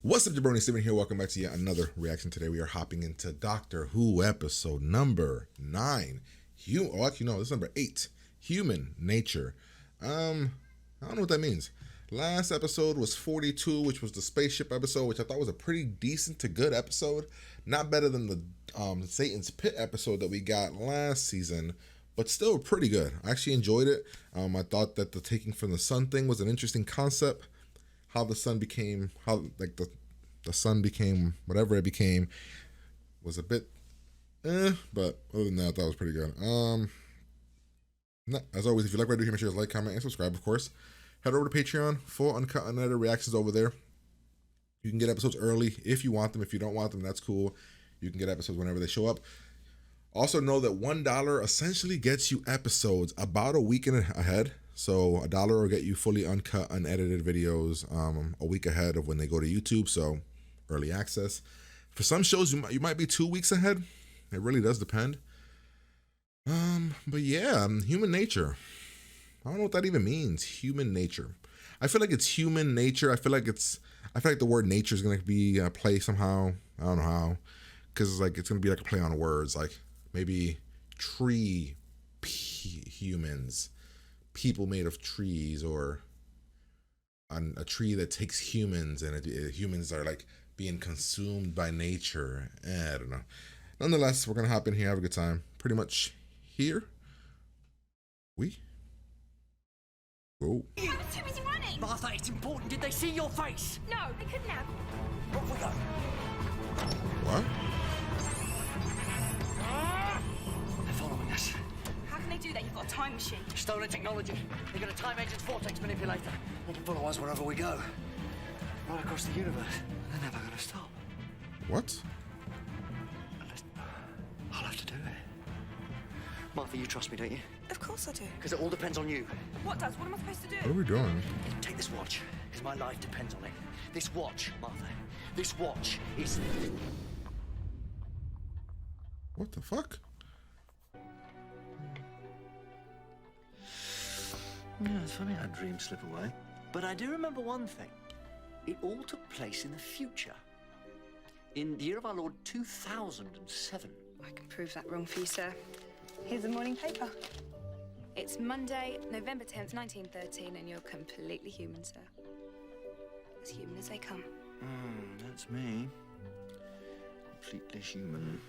What's up, Jabroni? Steven here. Welcome back to yet another reaction. Today we are hopping into Doctor Who episode number 9. Actually, no, this is number 8. Human Nature. I don't know what that means. Last episode was 42, which was the spaceship episode, which I thought was a pretty decent to good episode. Not better than the Satan's Pit episode that we got last season, but still pretty good. I actually enjoyed it. I thought that the taking from the sun thing was an interesting concept. How the sun became, the sun became whatever it became was a bit but other than that, I thought it was pretty good. As always, if you like what I do here, make sure to like, comment, and subscribe, of course. Head over to Patreon, full uncut, unedited reactions over there. You can get episodes early if you want them. If you don't want them, that's cool. You can get episodes whenever they show up. Also know that $1 essentially gets you episodes about a week ahead. So $1 will get you fully uncut, unedited videos a week ahead of when they go to YouTube. So early access. For some shows, you might be 2 weeks ahead. It really does depend. But yeah, human nature. I don't know what that even means. Human nature. I feel like it's human nature. I feel like the word nature is gonna be a play somehow. I don't know how, because it's gonna be like a play on words, like maybe tree humans, people made of trees, or a tree that takes humans, and humans are like being consumed by nature. I don't know. Nonetheless, we're gonna hop in here, have a good time. Pretty much here we go. You were too busy running. Martha, it's important. Did they see your face? No, they couldn't have. Off we go. What? They're following us. How can they do that? You've got a time machine. Stolen technology. They've got a time engine's vortex manipulator. They can follow us wherever we go. Right across the universe. They're never going to stop. What? Unless I'll have to do it. Martha, you trust me, don't you? Of course I do. Because it all depends on you. What does? What am I supposed to do? What are we doing? Take this watch, because my life depends on it. This watch, Martha. This watch is... What the fuck? Yeah, it's funny how dreams slip away. But I do remember one thing. It all took place in the future. In the year of our Lord 2007. I can prove that wrong for you, sir. Here's the morning paper. It's Monday, November 10th, 1913, and you're completely human, sir. As human as they come. That's me. Completely human.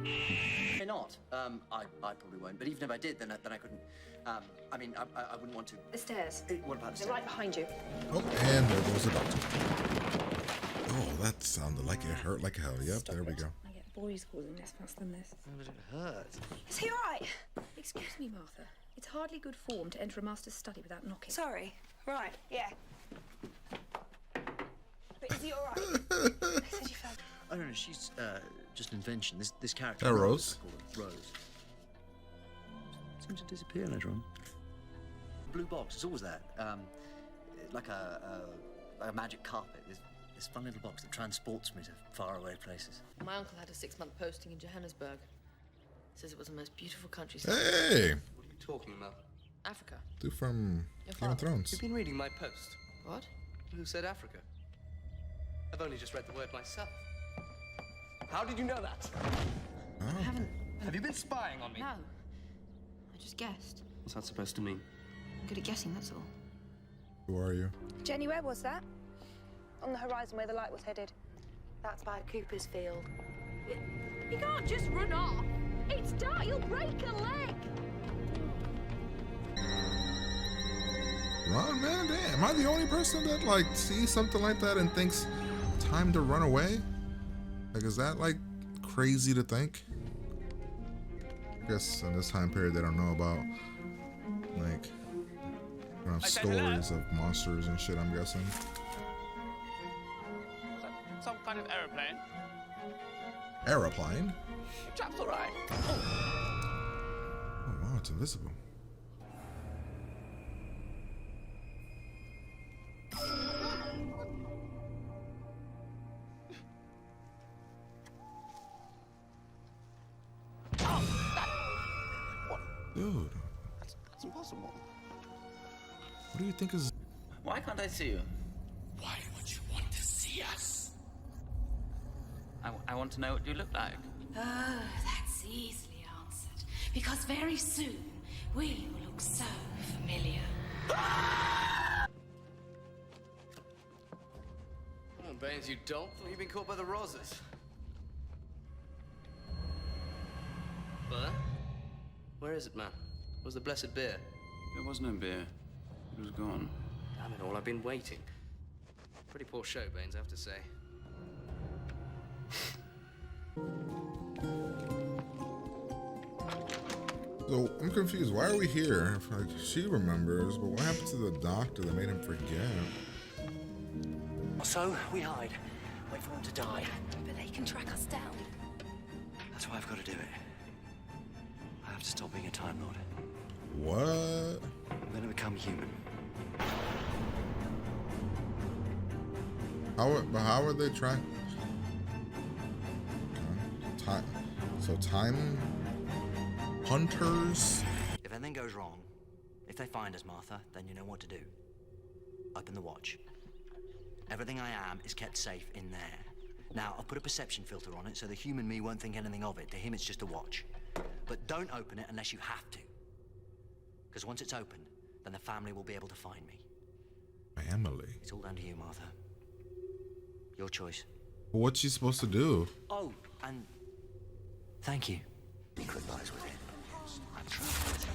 May not. I probably won't. But even if I did, then I couldn't. I mean, I wouldn't want to. The stairs. What about the They're stairs? right behind you. Oh, and there goes the doctor. Oh, that sounded like it hurt like hell. Yep, Stop there we it. go. I get boys causing this fuss than this. Oh, but it hurt. Is he all right? Excuse me, Martha. It's hardly good form to enter a master's study without knocking. Sorry. Right, yeah. But is he all right? They said you felt... I don't know. She's just an invention. This character. That Rose? I call it Rose. Seems to disappear later on. Blue box. It's always that. Like a magic carpet. This fun little box that transports me to faraway places. My uncle had a 6-month posting in Johannesburg. Says it was the most beautiful countryside. Hey, What are you talking about? Africa. dude from Your Game of father. Thrones. You've been reading my post. What? Who said Africa? I've only just read the word myself. How did you know that? I haven't. Have you been spying on me? No. I just guessed. What's that supposed to mean? I'm good at guessing, that's all. Who are you? Jenny, where was that? On the horizon where the light was headed. That's by Cooper's Field. You can't just run off. It's dark, you'll break a leg. Run, man. Damn. Am I the only person that sees something like that and thinks time to run away? Is that crazy to think? I guess in this time period they don't know about stories of monsters and shit, I'm guessing. Some kind of aeroplane. Aeroplane? Chap's alright. Oh wow, it's invisible. Dude, That's impossible. what do you think is... Why can't I see you? Why would I want to know what you look like. Oh, that's easily answered. Because very soon, we will look so familiar. Oh, Baines, you don't? Thought you'd been caught by the Rosas. But where is it, man? Where's the blessed beer? There was no beer. It was gone. Damn it all, I've been waiting. Pretty poor show, Baines, I have to say. So I'm confused. Why are we here? Like, she remembers, but what happened to the doctor that made him forget? So we hide. Wait for them to die. But they can track us down. That's why I've got to do it. I have to stop being a Time Lord. What? I'm going to become human. How are they trying? Time. So time hunters. If anything goes wrong, if they find us, Martha, then you know what to do. Open the watch. Everything I am is kept safe in there. Now, I've put a perception filter on it so the human me won't think anything of it. To him, it's just a watch. But don't open it unless you have to. Because once it's opened, then the family will be able to find me. Family? It's all down to you, Martha. Your choice. What's she supposed to do? Oh, and thank you. Secret lies within. I'm trapped.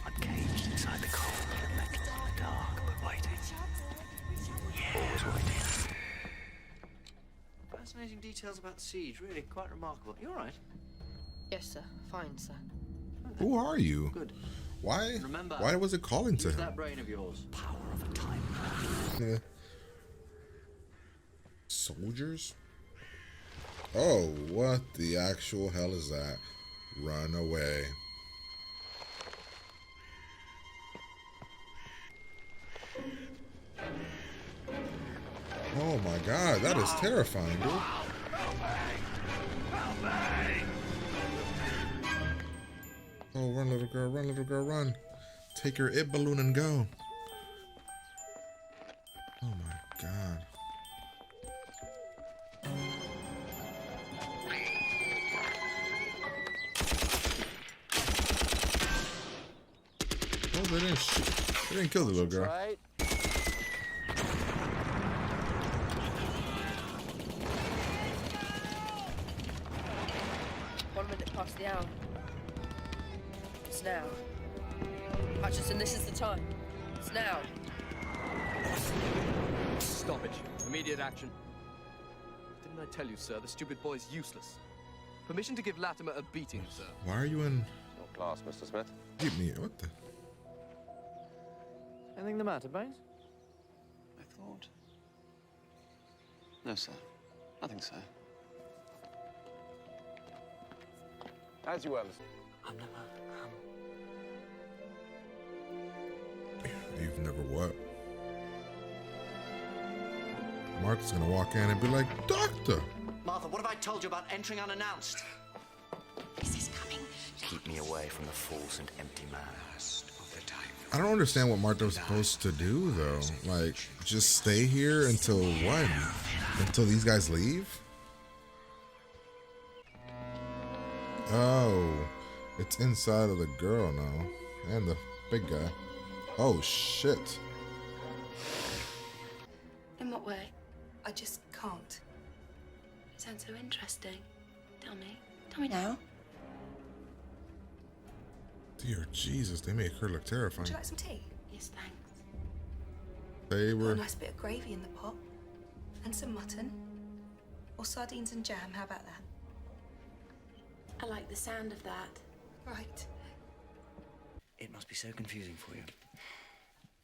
I'm caged inside the cold and the metal and the dark, but waiting. Always waiting. Fascinating details about the siege, really quite remarkable. You all right? Yes, sir. Fine, sir. Who are you? Good. Why? Remember, why was it calling to use him? that brain of yours. Power of a time. Yeah. Soldiers? Oh, what the actual hell is that? Run away. Oh my god, that is terrifying, dude. Oh, run, little girl, run. Take your it balloon and go. Oh my god. Oh, they didn't shoot. They didn't kill the little girl. Right. Past the hour. It's now. Hutchinson, this is the time. It's now. Stoppage. Immediate action. Didn't I tell you, sir, the stupid boy's useless? Permission to give Latimer a beating, sir. Why are you in... Your class, Mr. Smith. Give me... What the... Anything the matter, Baines? I thought. No, sir. Nothing, sir. As you were, Mr. I've never, You've never what? Mark's gonna walk in and be like, Doctor! Martha, what have I told you about entering unannounced? This is coming. Keep me away from the false and empty man. I don't understand what Martha was supposed to do, though. Like, just stay here until when? Until these guys leave? Oh, it's inside of the girl now. And the big guy. Oh, shit. In what way? I just can't. You sound so interesting. Tell me. Tell me now. Dear Jesus, they make her look terrifying. Would you like some tea? Yes, thanks. They A were... nice bit of gravy in the pot. And some mutton. Or sardines and jam, how about that? I like the sound of that. Right. It must be so confusing for you.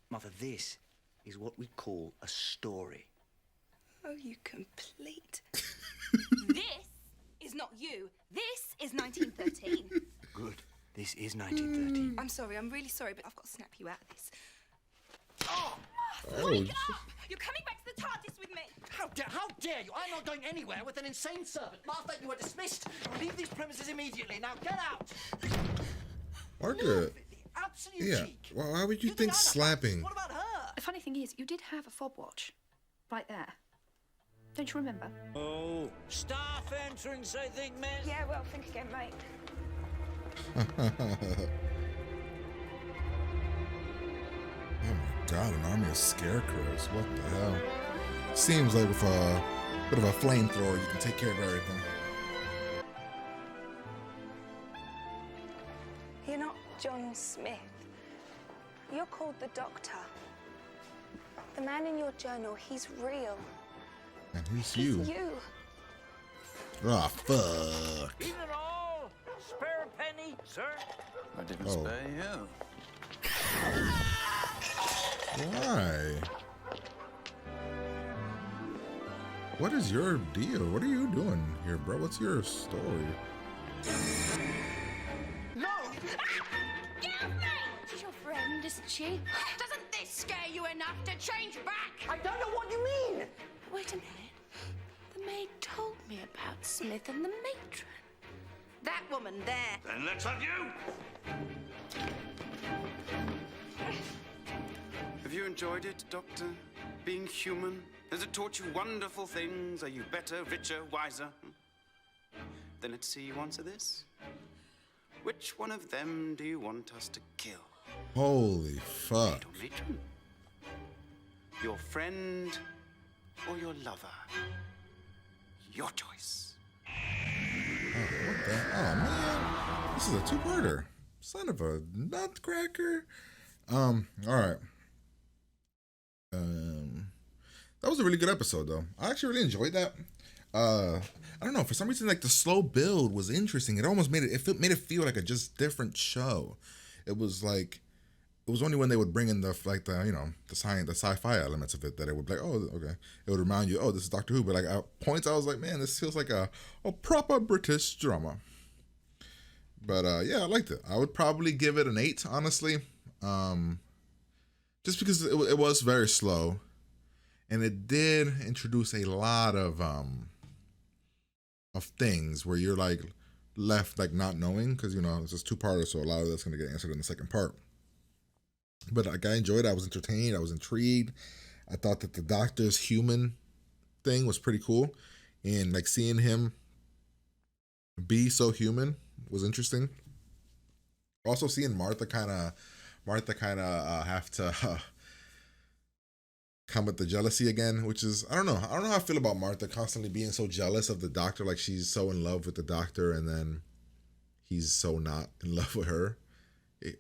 Mother, this is what we call a story. Oh, you complete... This is not you. This is 1913. Good. This is 1913. I'm sorry, I'm really sorry, but I've got to snap you out of this. Oh, Wake up! You're coming back to the TARDIS with me! How dare you? I'm not going anywhere with an insane servant. Martha, you are dismissed. Leave these premises immediately. Now get out. Margaret. Absolute Yeah. cheek. Well, why would you think slapping? What about her? The funny thing is, you did have a fob watch. Right there. Don't you remember? Oh, staff entrance, I think, miss. Yeah, well, think again, mate. Oh my god, an army of scarecrows. What the hell? Seems like with a bit of a flamethrower, you can take care of everything. You're not John Smith. You're called the Doctor. The man in your journal, he's real. And who's you? He's you. Oh, fuck. Even all? Spare a penny, sir? I didn't Oh. spare you. Why? What is your deal? What are you doing here, bro? What's your story? No! She's your friend, isn't she? Doesn't this scare you enough to change back? I don't know what you mean! Wait a minute. The maid told me about Smith and the matron. That woman there. Then let's have you! Have you enjoyed it, Doctor? Being human? Has it taught you wonderful things? Are you better, richer, wiser? Then let's see you answer this. Which one of them do you want us to kill? Holy fuck. Maid or matron? Your friend or your lover? Your choice. Oh, what the? Oh, man. This is a two-parter. Son of a nutcracker. All right. That was a really good episode, though. I actually really enjoyed that. I don't know, for some reason, like, the slow build was interesting. It almost made it feel like a just different show. It was like, it was only when they would bring in the sci-fi elements of it that it would be like, oh, okay. It would remind you, oh, this is Doctor Who. But like at points, I was like, man, this feels like a proper British drama. But yeah, I liked it. I would probably give it an 8, honestly. Just because it was very slow. And it did introduce a lot of things where you're like left like not knowing, because it's just two-parter, so a lot of that's going to get answered in the second part. But like, I enjoyed it. I was entertained. I was intrigued. I thought that the Doctor's human thing was pretty cool, and like seeing him be so human was interesting. Also, seeing Martha kind of have to come with the jealousy again, which is I don't know how I feel about Martha constantly being so jealous of the Doctor. Like, she's so in love with the Doctor, and then he's so not in love with her.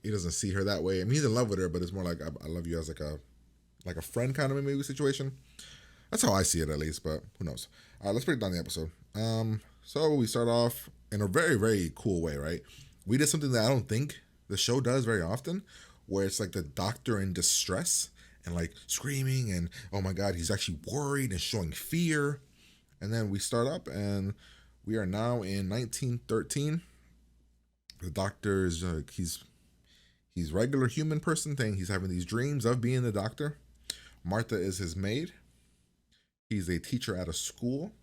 He doesn't see her that way. I mean, he's in love with her, but it's more like I love you as like a friend kind of maybe situation. That's how I see it, at least, but who knows. All right, let's break down the episode. So we start off in a very, very cool way, right? We did something that I don't think the show does very often, where it's like the Doctor in distress and like screaming and, oh my God, he's actually worried and showing fear. And then we start up and we are now in 1913. The Doctor is he's regular human person thing. He's having these dreams of being the Doctor. Martha is his maid. He's a teacher at a school.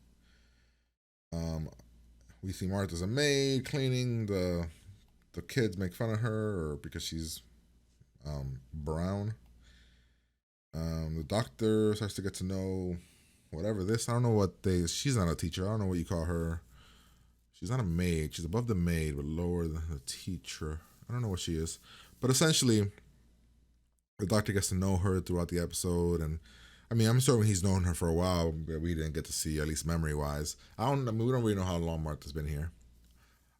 We see Martha's a maid cleaning. The kids make fun of her because she's brown. The Doctor starts to get to know whatever this. I don't know she's not a teacher. I don't know what you call her. She's not a maid. She's above the maid, but lower than the teacher. I don't know what she is. But essentially, the Doctor gets to know her throughout the episode. And I mean, I'm sure he's known her for a while, but we didn't get to see, at least memory-wise. We don't really know how long Martha's been here.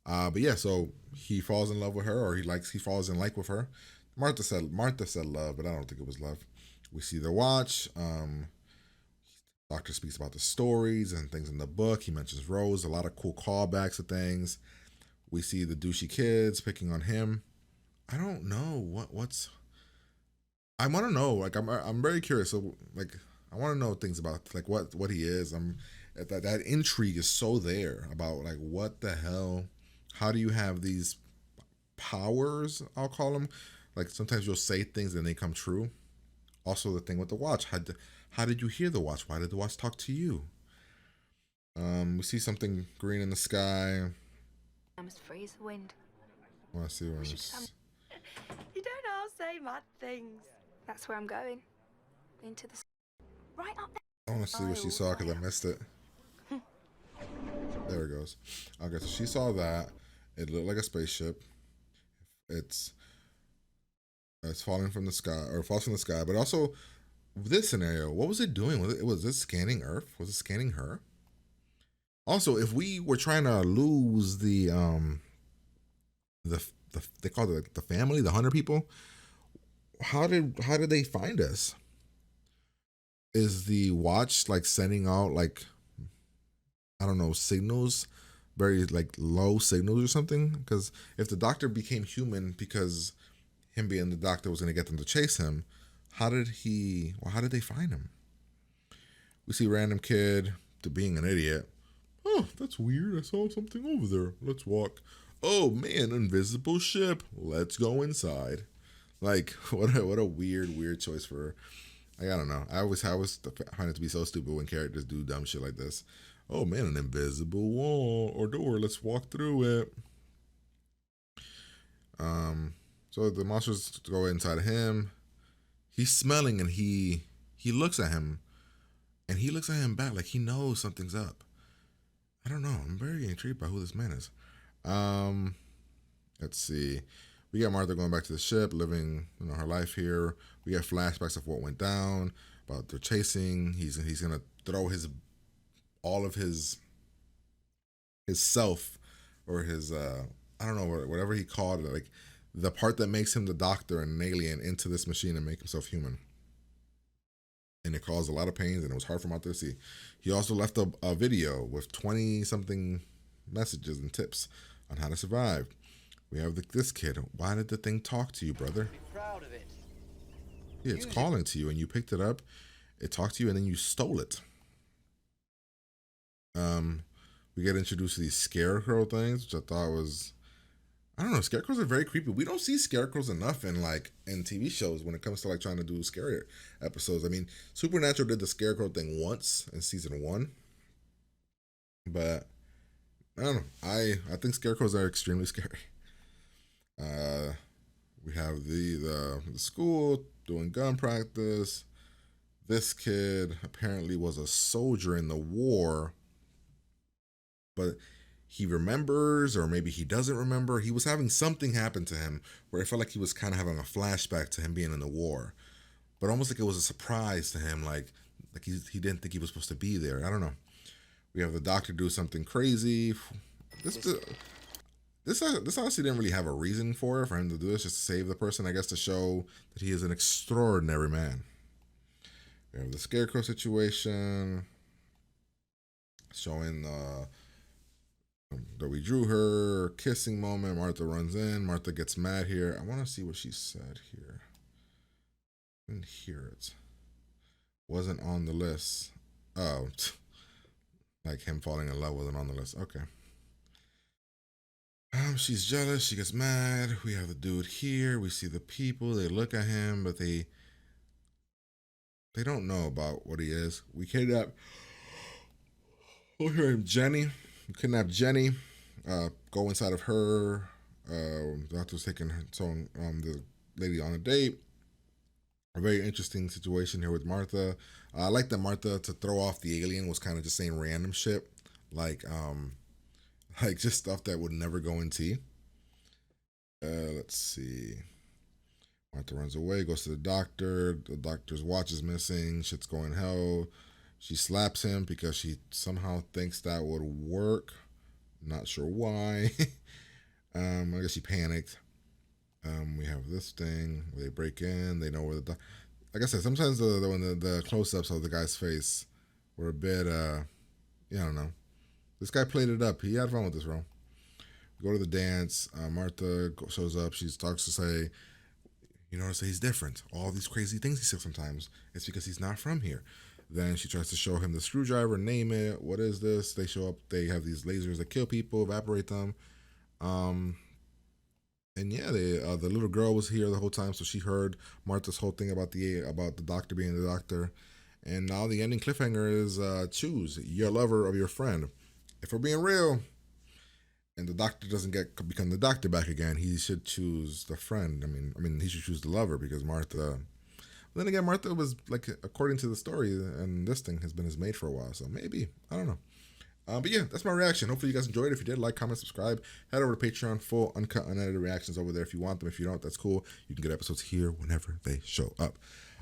But yeah, so he falls in love with her, or he falls in like with her. Martha said love, but I don't think it was love. We see the watch. Doctor speaks about the stories and things in the book. He mentions Rose, a lot of cool callbacks to things. We see the douchey kids picking on him. I don't know what's. I want to know. Like, I'm very curious. So like, I want to know things about like what he is. That intrigue is so there about like what the hell. How do you have these powers? I'll call them. Like, sometimes you'll say things and they come true. Also, the thing with the watch. How did you hear the watch? Why did the watch talk to you? We see something green in the sky. I must freeze the wind. I want to see where this. You don't all say mad things. That's where I'm going. Into the... Right up there. I want to see what she saw because I missed it. There it goes. Okay, so she saw that. It looked like a spaceship. It's it's falling from the sky or falls from the sky. But also, this scenario, what was it doing? Was it scanning Earth? Was it scanning her? Also, if we were trying to lose the they call it like the family, the 100 people, how did they find us? Is the watch like sending out like, I don't know, signals, very like low signals or something? Because if the doctor became human because him being the doctor was going to get them to chase him, how did they find him? We see random kid to being an idiot. Oh, that's weird. I saw something over there. Let's walk. Oh man, invisible ship. Let's go inside. Like what a weird choice for. Like, I don't know. I always find it to be so stupid when characters do dumb shit like this. Oh man, an invisible wall or door. Let's walk through it. So the monsters go inside of him. He's smelling and he looks at him, and he looks at him back like he knows something's up. I don't know. I'm very intrigued by who this man is. Let's see. We got Martha going back to the ship, living her life here. We get flashbacks of what went down, about their chasing. He's gonna throw all of his self, or his I don't know, whatever he called it, like the part that makes him the doctor and an alien, into this machine and make himself human. And it caused a lot of pains, and it was hard for Martha to see. He also left a video with 20 something messages and tips on how to survive. We have this kid. Why did the thing talk to you, brother? Be proud of it. Yeah, it's calling to you, and you picked it up. It talked to you, and then you stole it. We get introduced to these scarecrow things, which I thought was, I don't know. Scarecrows are very creepy. We don't see scarecrows enough in TV shows when it comes to like trying to do scary episodes. I mean, Supernatural did the scarecrow thing once in season 1, but I don't know. I think scarecrows are extremely scary. We have the school doing gun practice. This kid apparently was a soldier in the war, but he remembers, or maybe he doesn't remember. He was having something happen to him where it felt like he was kind of having a flashback to him being in the war, but almost like it was a surprise to him, like he didn't think he was supposed to be there. I don't know. We have the doctor do something crazy. This honestly didn't really have a reason for him to do this, just to save the person, I guess, to show that he is an extraordinary man. We have the scarecrow situation, showing that we drew her kissing moment. Martha runs in. Martha gets mad here. I want to see what she said here. Didn't hear it. Wasn't on the list. Oh, like him falling in love wasn't on the list. Okay. She's jealous. She gets mad. We have the dude here. We see the people. They look at him, but they don't know about what he is. We kidnap. We'll hear him, Jenny. We kidnap Jenny. Go inside of her. The doctor's taking the lady on a date. A very interesting situation here with Martha. I like that Martha, to throw off the alien, was kind of just saying random shit, like just stuff that would never go in tea. Let's see. Martha runs away, goes to the doctor. The doctor's watch is missing. Shit's going hell. She slaps him because she somehow thinks that would work. Not sure why. I guess she panicked. We have this thing. They break in. They know where like I said, sometimes when the close-ups of the guy's face were a bit, I don't know. This guy played it up. He had fun with this role. We go to the dance. Martha shows up. She talks to say, notice that he's different. All these crazy things he says sometimes, it's because he's not from here. Then she tries to show him the screwdriver, name it. What is this? They show up. They have these lasers that kill people, evaporate them. And yeah, the little girl was here the whole time, so she heard Martha's whole thing about the doctor being the doctor. And now the ending cliffhanger is choose your lover or your friend. If we're being real, and the doctor doesn't become the doctor back again, he should choose the friend. I mean, he should choose the lover, because Martha Then again, Martha was like, according to the story, and this thing has been as maid for a while, so maybe, I don't know. But yeah, that's my reaction. Hopefully you guys enjoyed it. If you did, like, comment, subscribe. Head over to Patreon. Full, uncut, unedited reactions over there if you want them. If you don't, that's cool. You can get episodes here whenever they show up.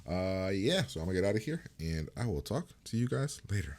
Yeah, so I'm going to get out of here, and I will talk to you guys later.